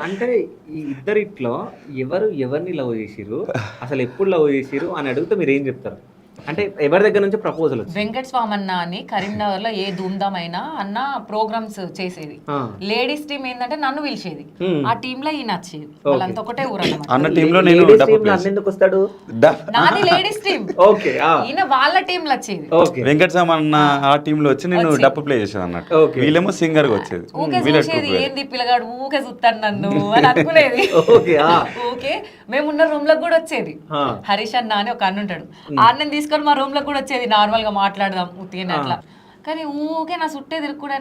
అంటే ఈ ఇద్దరిట్లో ఎవరు ఎవరిని లవ్ చేసిర్రు? అసలెప్పుడు లవ్ చేసిర్రు అని అడిగితే మీరేం చెప్తారు? అంటే ఎవరి దగ్గర నుంచి ప్రపోజల్ వచ్చింది? వెంకట్ స్వామన్న అని కరీంనగర్ లో ఏ ధూమ్ధామ్ అయినా అన్న ప్రోగ్రామ్స్ చేసేది. ఆ. లేడీస్ టీం ఏంటంటే నన్ను పిలిచేది. హ్మ్. ఆ టీమ్ లో ఈయన వచ్చేది. వాళ్ళంతా ఒకటే ఊరు అన్నమాట. అన్న టీంలో నేను లేడీస్ డబ్బు టీంలో ప్లేస్. అన్న ఎందుకు వస్తాడు? నాది లేడీస్ టీం, ఓకే. ఈయన వాళ్ళ టీమ్ లో వచ్చేది. ఓకే. వెంకట సామన్న ఆ టీంలో వచ్చి నేను వచ్చి. డప్పు ప్లే చేసేది అన్నట్టు. ఓకే. వీళ్ళేమో సింగర్ గా వచ్చేది. ఊకే వీళ్ళ చూసేది, ట్రూప్ ఏంది పిల్లగాడు ఊకే చూస్తాడు నన్ను అని అనుకునేది. ఓకే. ఊకే మేమున్న రూమ్ లకు కూడా వచ్చేది. ఆ. హరీష్ అన్న అని ఒక అన్న ఉంటాడు, ఆ అన్నని తీసుకొని మా రూమ్ లకు కూడా వచ్చేది. నార్మల్ గా మాట్లాడదాం ఉత్తిగానే అట్లా. కానీ ఊకే నా చుట్టే తిరుగుడు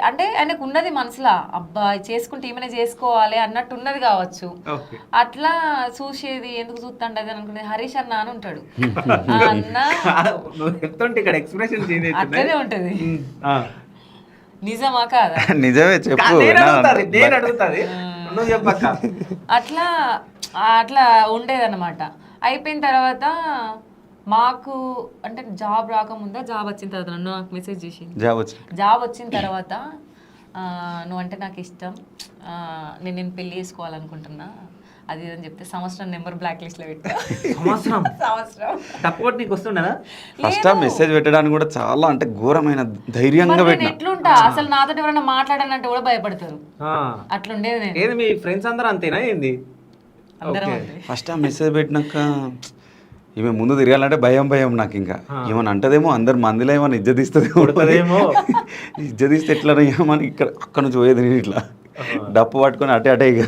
అంటే ఆయనకు ఉన్నది మనసులో, అబ్బా చేసుకుంటే ఈమెనే చేసుకోవాలి అన్నట్టు ఉన్నది కావచ్చు. ఓకే. అట్లా చూసేది, ఎందుకు చూస్తాండి అది అనుకునేది. హరీష్ అన్న అని ఉంటాడు, ఆ అన్న నువ్వు చెప్తుంటే ఇక్కడ ఎక్స్ప్రెషన్ చేంజ్ అట్లనే ఉంటది. ఆ. నిజమా కాదా? నిజమే చెప్పు. నేను అడుగుతాది నువ్వు చెప్పక్క. అట్లా అట్లా ఉండేదన్నమాట. అయిపోయిన తర్వాత మాకు అంటే జాబ్ రాకముందా జాబ్ వచ్చిన తర్వాత నన్ను నాకు మెసేజ్ చేసింది. జాబ్ వచ్చిన తర్వాత నువ్వంటే నాకు ఇష్టం, నేను పెళ్లి చేసుకోవాలనుకుంటున్నా అది అని చెప్తే సంవత్సరం నెంబర్ బ్లాక్ లిస్ట్ లో పెట్టా. సంవత్సరం తక్కువ నీకు వస్తుండేనా? ఫస్ట్ మెసేజ్ పెట్టడానికి కూడా చాలా అంటే ఘోరమైన ధైర్యంగా పెట్టిన. ఎట్లుంటా అసలు నాతో ఎవరైనా మాట్లాడాలంటే కూడా భయపడతారు. అట్లుండేది నేను. ఏది మీ ఫ్రెండ్స్ అందరూ అంతేనా ఏంది? అందరం అంతే. ఫస్ట్ ఆ మెసేజ్ పెట్టినాక ఈమె ముందు తిరగాలంటే భయం నాకు. ఇంకా ఏమని అంటదేమో, అందరు మందిలో ఏమన్నా ఇజ్జతీస్తుందేమో. ఇజ్జతీస్తే ఎట్లా ఏమని అక్కడ నుంచి పోయేది నేను ఇట్లా డప్పు పట్టుకొని అటే ఇక